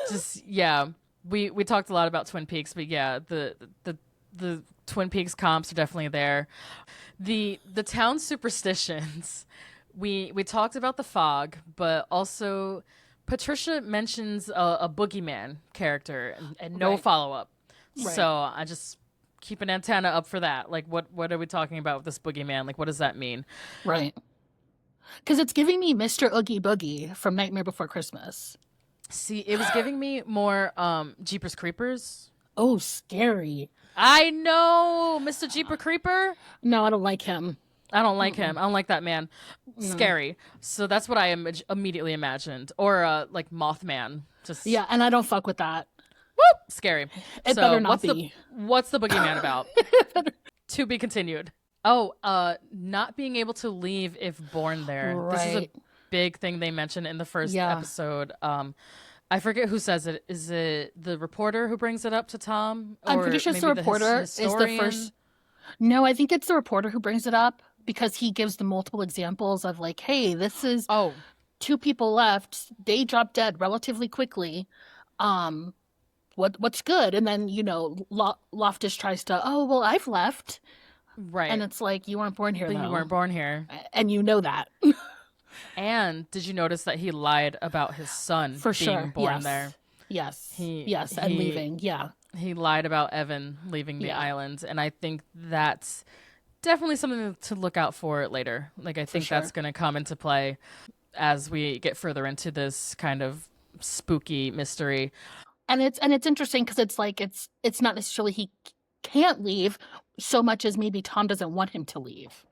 Just yeah, we talked a lot about Twin Peaks, but yeah, the Twin Peaks comps are definitely there. The town superstitions. We talked about the fog, but also Patricia mentions a boogeyman character and no Right. follow up. Right. So I just keep an antenna up for that. Like, what are we talking about with this boogeyman? Like, what does that mean? Right. Because it's giving me Mr. Oogie Boogie from Nightmare Before Christmas. See, it was giving me more Jeepers Creepers. Oh, scary. I know, Mr. Jeeper Creeper. No, I don't like him. I don't like him. I don't like that man. Scary. So that's what I immediately imagined. Or like Mothman. Just Yeah, and I don't fuck with that. whoop, scary. It So better not what's be. what's the boogeyman about? To be continued. Oh, not being able to leave if born there. This is a Right. big thing they mentioned in the first Yeah. episode. I forget who says it. Is it the reporter who brings it up to Tom? I'm Or pretty sure it's maybe the reporter is the historian? first. No, I think it's the reporter who brings it up because he gives the multiple examples of like, hey, this is Oh, 2 people left. They dropped dead relatively quickly. What's good? And then Loftus tries to, oh well, I've left, right. and it's like you weren't born here. But Though. you weren't born here. And you know that And did you notice that he lied about his son for being sure. born Yes. there? Yes. He- yes, and he- leaving. Yeah. He lied about Evan leaving the Yeah. island, and I think that's definitely something to look out for later. Like, I think sure. that's going to come into play as we get further into this kind of spooky mystery. And it's interesting because it's like it's not necessarily he can't leave so much as maybe Tom doesn't want him to leave.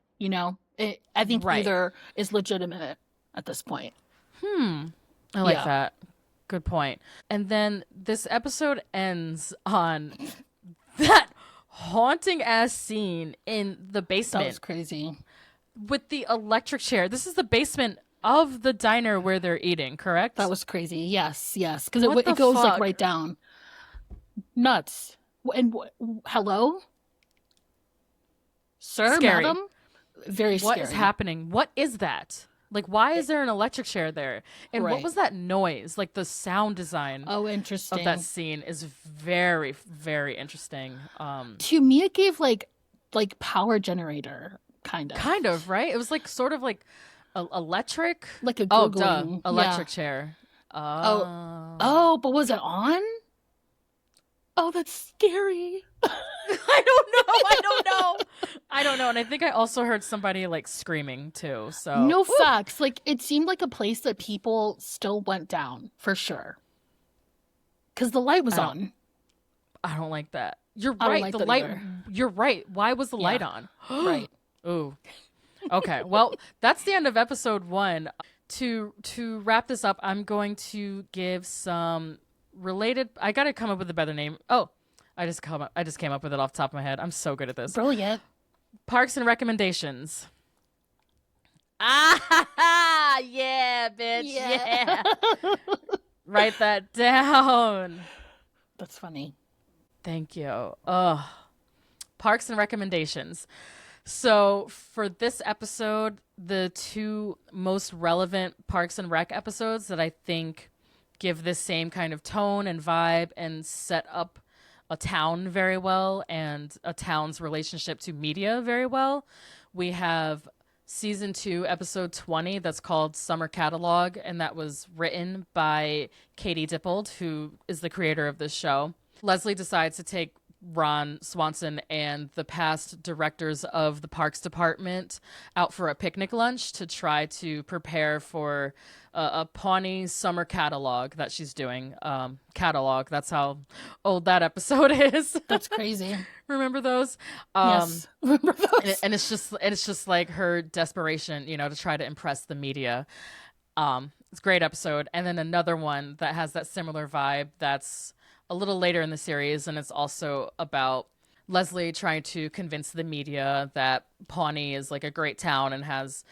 I think Right. either is legitimate at this point. I like Yeah. that. Good point. And then this episode ends on that haunting ass scene in the That basement was crazy. with the electric chair. This is the basement of the diner where they're eating, correct? That was crazy. Yes, because What it the goes fuck? like right down. Nuts. And hello, sir, Scary. madam. Very What scary. is happening? What is that? Like, why is there an electric chair there? And what Right. was that noise? Like, the sound design Oh, interesting. of that scene is very, very interesting. To me, it gave like power generator kind of. Kind of, right? It was like sort of like electric. Like a Oh, gurgling. duh. Electric Yeah. chair. Oh, but was it on? Oh, that's scary. I don't know. I don't know. And I think I also heard somebody like screaming too. So No facts. Like it seemed like a place that people still went down for sure. Because the light was I don't- on. I don't like that. You're I don't right. like The that light. either. You're right. Why was the light Yeah. on? Right. Ooh. Okay. Well, that's the end of episode 1. To wrap this up, I'm going to give some related. I got to come up with a better name. Oh, I just came up with it off the top of my head. I'm so good at this. Brilliant. Parks and recommendations. Ah, yeah, bitch. Yeah. Yeah. Write that down. That's funny. Thank you. Ugh. Parks and recommendations. So for this episode, the 2 most relevant Parks and Rec episodes that I think give this same kind of tone and vibe and set up a town very well and a town's relationship to media very well. We have season 2, episode 20, that's called Summer Catalog, and that was written by Katie Dippold, who is the creator of this show. Leslie decides to take Ron Swanson and the past directors of the Parks Department out for a picnic lunch to try to prepare for a Pawnee summer catalog that she's doing. Catalog, that's how old that episode is. That's crazy. Remember those? Yes. Remember those? And it's just like her desperation, to try to impress the media. It's a great episode. And then another one that has that similar vibe that's a little later in the series, and it's also about Leslie trying to convince the media that Pawnee is like a great town and has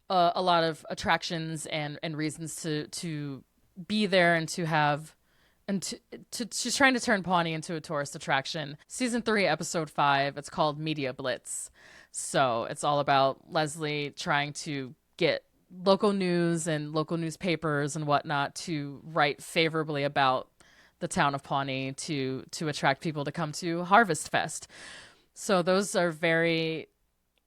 a lot of attractions and reasons to be there and to have she's trying to turn Pawnee into a tourist attraction. Season 3, episode 5, it's called Media Blitz. So it's all about Leslie trying to get local news and local newspapers and whatnot to write favorably about the town of Pawnee to attract people to come to Harvest Fest. So those are very,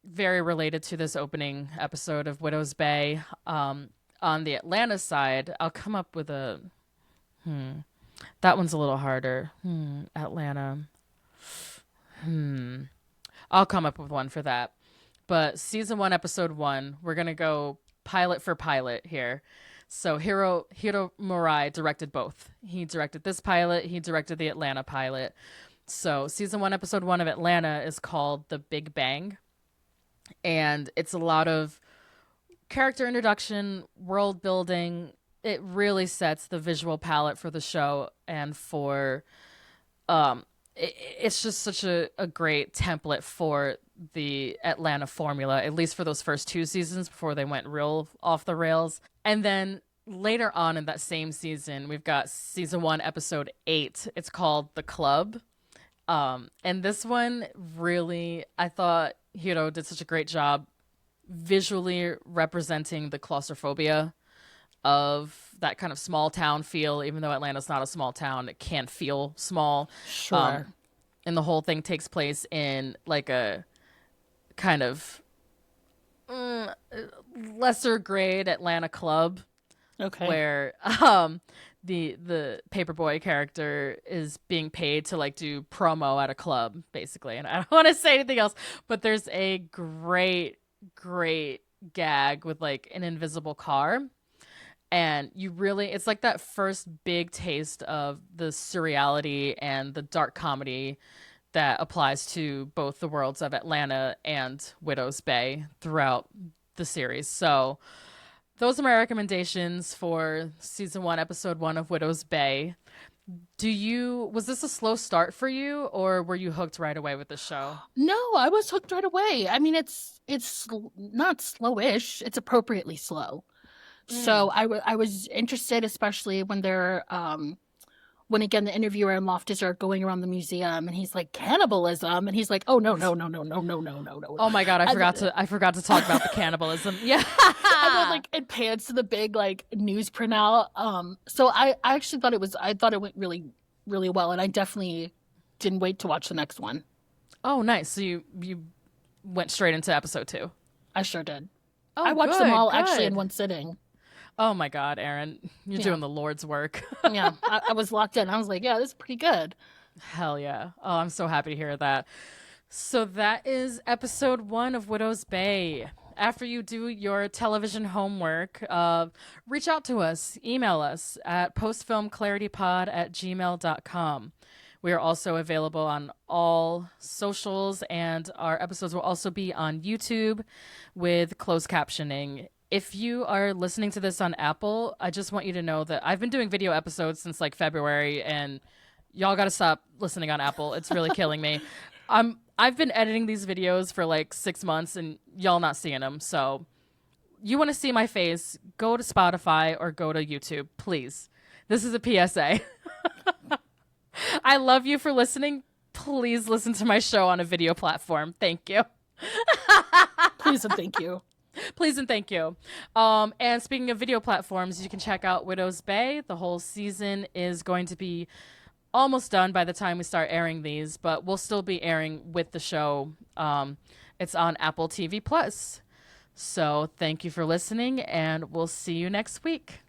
very related to this opening episode of Widow's Bay. On the Atlanta side, I'll come up with a... That one's a little harder. Atlanta. I'll come up with one for that. But season 1, episode 1, we're going to go pilot for pilot here. So Hiro Murai directed both. He directed this pilot. He directed the Atlanta pilot. So season 1, episode 1 of Atlanta is called The Big Bang. And it's a lot of character introduction, world building. It really sets the visual palette for the show and for... it's just such a great template for the Atlanta formula, at least for those first 2 seasons before they went real off the rails. And then later on in that same season, we've got season 1, episode 8. It's called The Club. And this one really, I thought Hiro did such a great job visually representing the claustrophobia of that kind of small town feel. Even though Atlanta's not a small town, it can feel small. Sure. And the whole thing takes place in like a kind of lesser grade Atlanta club. Okay. Where the paperboy character is being paid to like do promo at a club, basically. And I don't want to say anything else, but there's a great gag with like an invisible car. And it's like that first big taste of the surreality and the dark comedy that applies to both the worlds of Atlanta and Widow's Bay throughout the series. So those are my recommendations for season 1, episode 1 of Widow's Bay. Was this a slow start for you, or were you hooked right away with the show? No, I was hooked right away. I mean, it's not slowish. It's appropriately slow. So I was interested, especially when when again the interviewer and Loftus are going around the museum, and he's like, cannibalism, and he's like, oh no. Oh my god, I forgot to talk about the cannibalism. Yeah. And then like it pans to the big like news printout. So I actually thought it went really, really well, and I definitely didn't wait to watch the next one. Oh, nice. So you went straight into episode 2. I sure did. Oh, I watched them all actually in one sitting. Oh my god, Erin, you're doing the Lord's work. Yeah, I was locked in. I was like, yeah, this is pretty good. Hell yeah. Oh, I'm so happy to hear that. So that is episode 1 of Widow's Bay. After you do your television homework, reach out to us, email us at postfilmclaritypod@gmail.com. We are also available on all socials, and our episodes will also be on YouTube with closed captioning. If you are listening to this on Apple, I just want you to know that I've been doing video episodes since like February, and y'all got to stop listening on Apple. It's really killing me. I've been editing these videos for like 6 months, and y'all not seeing them. So you want to see my face, go to Spotify or go to YouTube, please. This is a PSA. I love you for listening. Please listen to my show on a video platform. Thank you. Please and thank you. Please and thank you. And speaking of video platforms, you can check out Widow's Bay. The whole season is going to be almost done by the time we start airing these, but we'll still be airing with the show. It's on Apple TV Plus. So thank you for listening, and we'll see you next week.